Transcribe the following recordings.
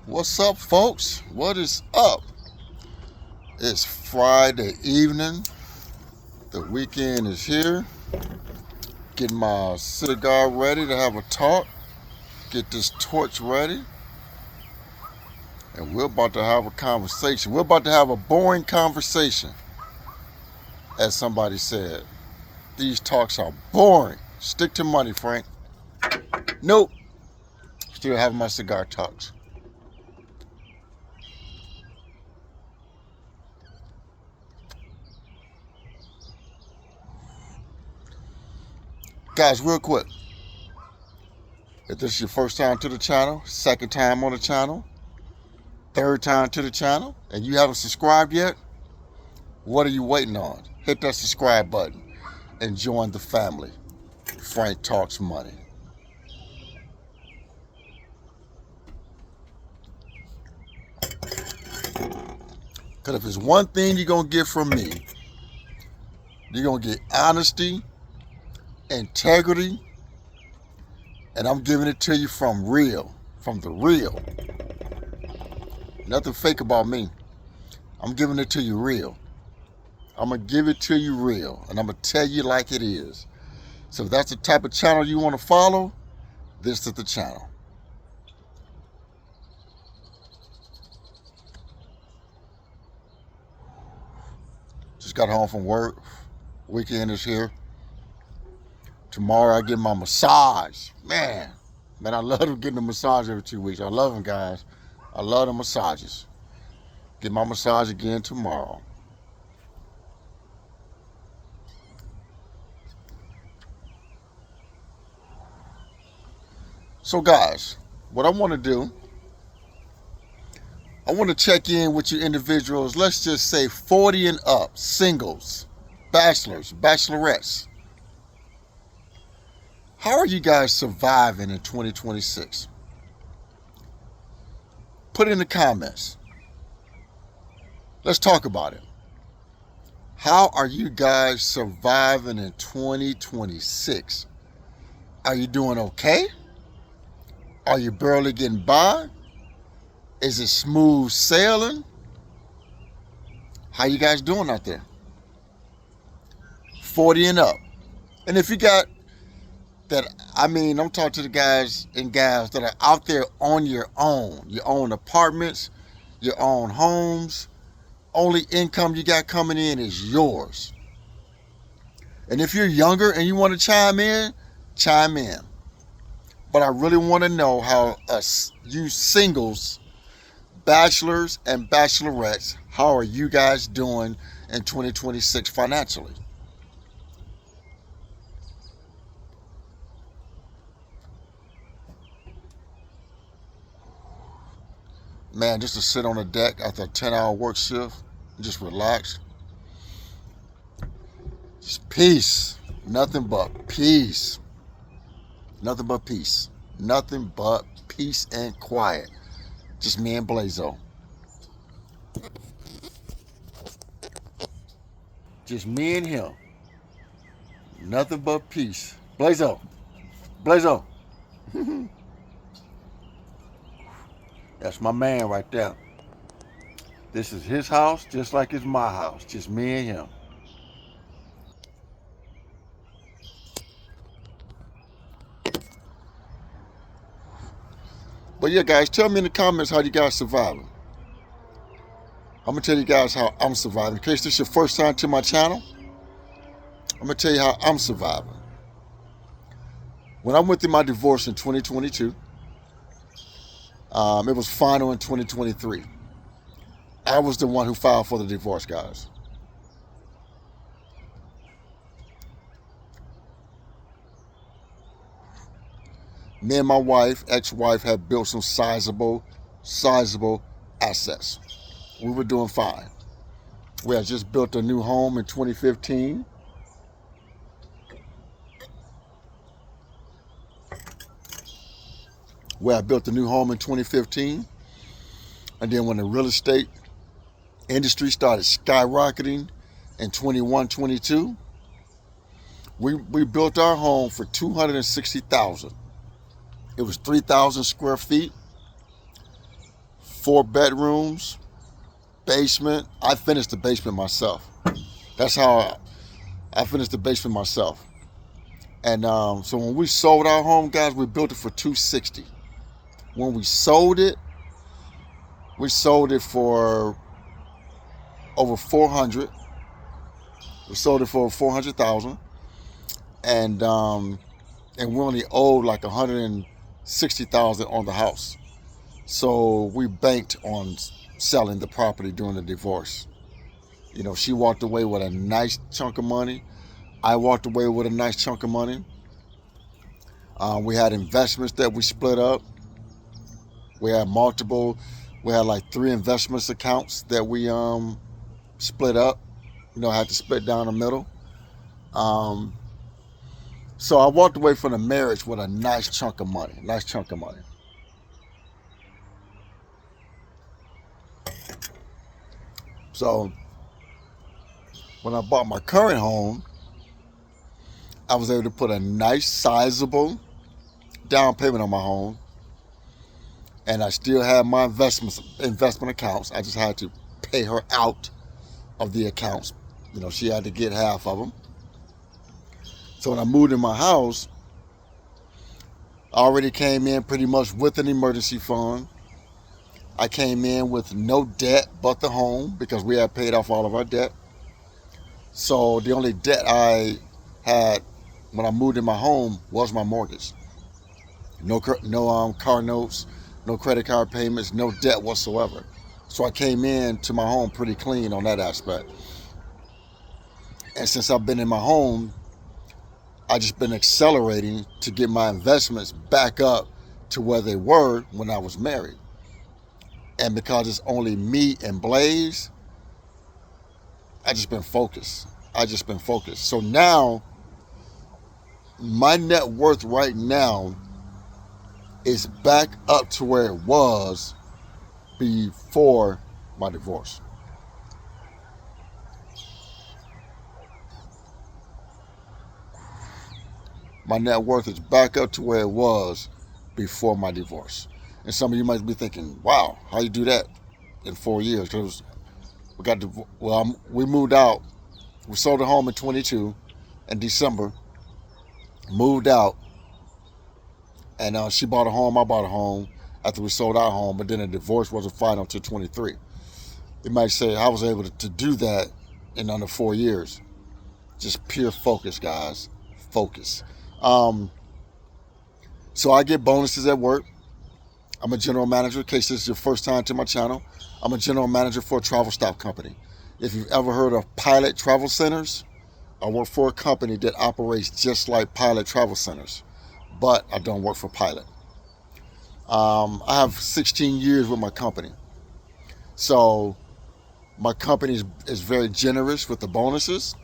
What's up, folks? What is up? It's Friday evening. The weekend is here. Getting my cigar ready to have a talk. Get this torch ready. And we're about to have a conversation. We're about to have a boring conversation. As somebody said, these talks are boring. Stick to money, Frank. Nope. Still having my cigar talks. Guys, real quick, if this is your first time to the channel, second time on the channel, third time to the channel, and you haven't subscribed yet, what are you waiting on? Hit that subscribe button and join the family. Frank Talks Money. Because if there's one thing you're going to get from me, you're going to get honesty, integrity, and I'm giving it to you from the real. Nothing fake about me. I'm giving it to you real. I'm going to give it to you real, and I'm going to tell you like it is. So if that's the type of channel you want to follow, this is the channel. Just got home from work. Weekend is here. Tomorrow I get my massage. Man, I love getting a massage every 2 weeks. I love them, guys. I love the massages. Get my massage again tomorrow. So guys, what I want to do, I want to check in with you individuals, let's just say 40 and up, singles, bachelors, bachelorettes. How are you guys surviving in 2026? Put it in the comments. Let's talk about it. How are you guys surviving in 2026? Are you doing okay? Are you barely getting by? Is it smooth sailing? How you guys doing out there? 40 and up. And if you got that, I'm talking to the guys and gals that are out there on your own apartments, your own homes. Only income you got coming in is yours. And if you're younger and you want to chime in, chime in. But I really want to know how you singles, bachelors and bachelorettes, how are you guys doing in 2026 financially? Man, just to sit on the deck after a 10-hour work shift and just relax. Just peace. Nothing but peace. Nothing but peace. Nothing but peace and quiet. Just me and Blazo. Just me and him. Nothing but peace. Blazo. Blazo. That's my man right there. This is his house just like it's my house. Just me and him. But yeah, guys, tell me in the comments how you guys surviving. I'm going to tell you guys how I'm surviving. In case this is your first time to my channel, I'm going to tell you how I'm surviving. When I went through my divorce in 2022, it was final in 2023. I was the one who filed for the divorce, guys. Me and my wife, ex-wife, had built some sizable assets. We were doing fine. We had just built a new home in 2015. I built a new home in 2015. And then when the real estate industry started skyrocketing in 21, 22, we built our home for $260,000. It was 3,000 square feet, 4 bedrooms, basement. I finished the basement myself. That's how I finished the basement myself. And so when we sold our home, guys, we built it for $260. When we sold it for over $400. We sold it for $400,000, and we only owed like $160,000 on the house. So we banked on selling the property during the divorce. You know, she walked away with a nice chunk of money. I walked away with a nice chunk of money. We had investments that we split up. We had like 3 investments accounts that we split up. You know, I had to split down the middle. So I walked away from the marriage with a nice chunk of money. So when I bought my current home, I was able to put a nice sizable down payment on my home, and I still had my investment accounts. I just had to pay her out of the accounts. You know, she had to get half of them. So when I moved in my house, I already came in pretty much with an emergency fund. I came in with no debt but the home because we had paid off all of our debt. So the only debt I had when I moved in my home was my mortgage. No car notes, no credit card payments, no debt whatsoever. So I came in to my home pretty clean on that aspect. And since I've been in my home, I just been accelerating to get my investments back up to where they were when I was married. And because it's only me and Blaze, I just been focused. So now, my net worth right now is back up to where it was before my divorce. My net worth is back up to where it was before my divorce. And some of you might be thinking, wow, how you do that in 4 years? Because we moved out. We sold the home in 22 in December, moved out, and she bought a home, I bought a home after we sold our home, but then the divorce wasn't final until 23. You might say I was able to do that in under 4 years. Just pure focus, guys. Focus. So I get bonuses at work. I'm a general manager. In case this is your first time to my channel, I'm a general manager for a travel stop company. If you've ever heard of Pilot Travel Centers, I work for a company that operates just like Pilot Travel Centers, but I don't work for Pilot. I have 16 years with my company. So my company is very generous with the bonuses.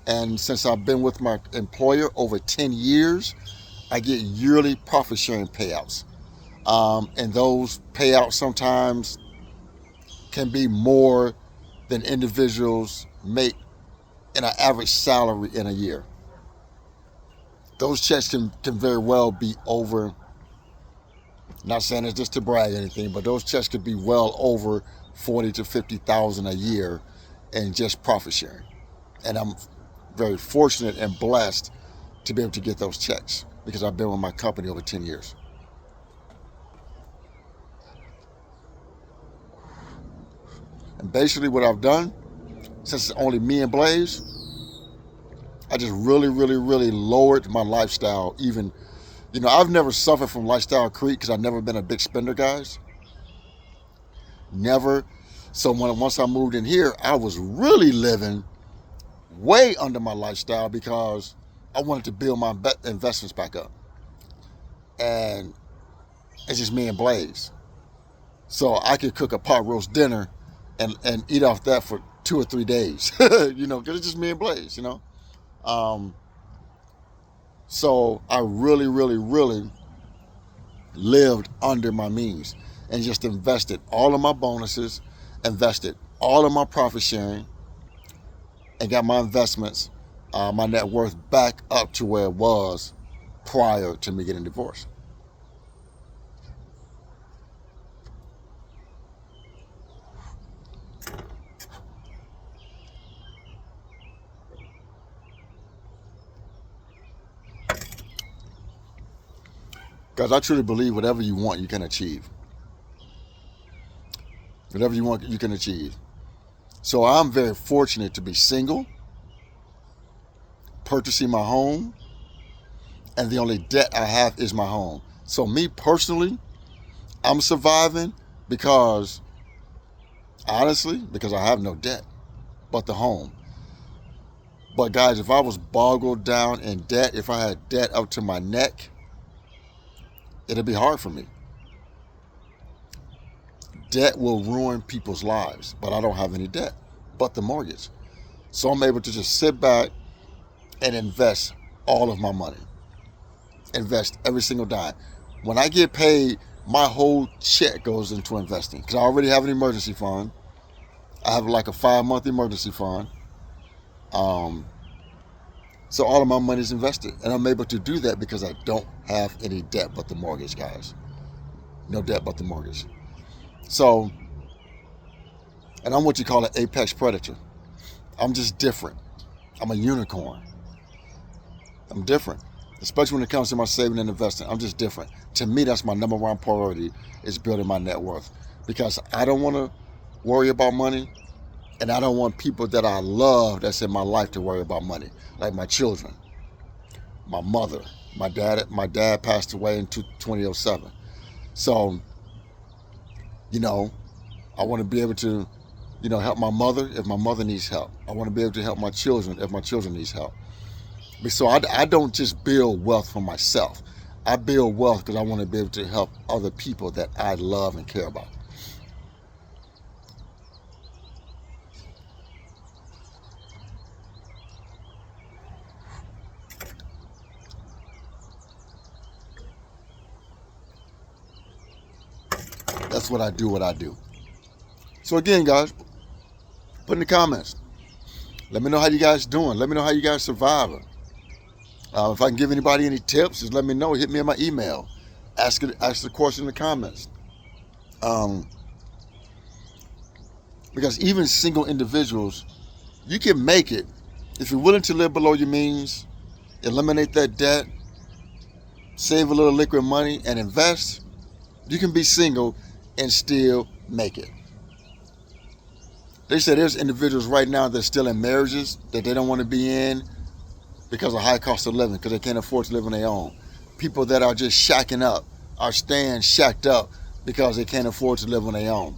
And since I've been with my employer over 10 years, I get yearly profit sharing payouts. And those payouts sometimes can be more than individuals make in an average salary in a year. Those checks can very well be over, not saying it's just to brag or anything, but those checks could be well over 40 to 50,000 a year in just profit sharing. And I'm very fortunate and blessed to be able to get those checks because I've been with my company over 10 years. And basically what I've done, since it's only me and Blaze, I just really lowered my lifestyle. Even, I've never suffered from lifestyle creep because I've never been a big spender, guys. Never. So once I moved in here, I was really living way under my lifestyle because I wanted to build my investments back up. And it's just me and Blaze. So I could cook a pot roast dinner and eat off that for 2 or 3 days, because it's just me and Blaze, So I really lived under my means and just invested all of my bonuses, invested all of my profit sharing, and got my investments, my net worth back up to where it was prior to me getting divorced. Because I truly believe whatever you want, you can achieve. Whatever you want, you can achieve. So I'm very fortunate to be single, purchasing my home, and the only debt I have is my home. So me personally, I'm surviving because, honestly, because I have no debt but the home. But guys, if I was boggled down in debt, if I had debt up to my neck, it'd be hard for me. Debt will ruin people's lives, but I don't have any debt but the mortgage. So I'm able to just sit back and invest all of my money. Invest every single dime. When I get paid, my whole check goes into investing because I already have an emergency fund. I have like a 5-month emergency fund. So all of my money is invested, and I'm able to do that because I don't have any debt but the mortgage, guys. No debt but the mortgage. So, and I'm what you call an apex predator. I'm just different. I'm a unicorn. I'm different, especially when it comes to my saving and investing. I'm just different. To me, that's my number one priority, is building my net worth, because I don't want to worry about money, and I don't want people that I love that's in my life to worry about money, like my children, my mother, my dad. My dad passed away in 2007. So, I want to be able to, help my mother if my mother needs help. I want to be able to help my children if my children needs help. So I don't just build wealth for myself. I build wealth because I want to be able to help other people that I love and care about. That's what I do. So again, guys, put in the comments. Let me know how you guys doing. Let me know how you guys surviving. If I can give anybody any tips, just let me know. Hit me in my email. Ask the question in the comments. Because even single individuals, you can make it if you're willing to live below your means, eliminate that debt, save a little liquid money, and invest. You can be single and still make it. They say there's individuals right now that's still in marriages that they don't want to be in because of high cost of living, because they can't afford to live on their own. People that are just shacking up are staying shacked up because they can't afford to live on their own.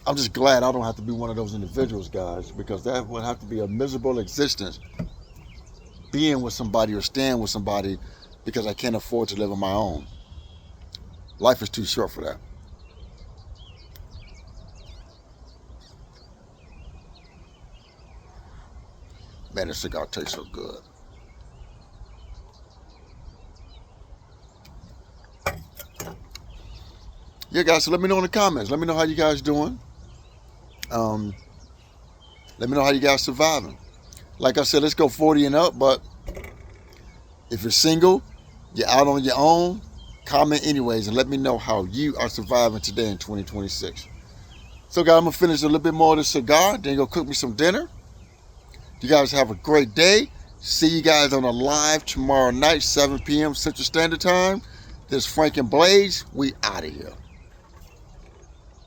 I'm just glad I don't have to be one of those individuals, guys, because that would have to be a miserable existence, being with somebody or staying with somebody because I can't afford to live on my own. Life is too short for that. Man, this cigar tastes so good. Yeah, guys, so let me know in the comments. Let me know how you guys doing. Let me know how you guys surviving. Like I said, let's go 40 and up, but if you're single, you're out on your own, comment anyways and let me know how you are surviving today in 2026. So guys, I'm going to finish a little bit more of the cigar, then go cook me some dinner. You guys have a great day. See you guys on a live tomorrow night, 7 p.m. Central Standard Time. This is Frank and Blaze. We out of here.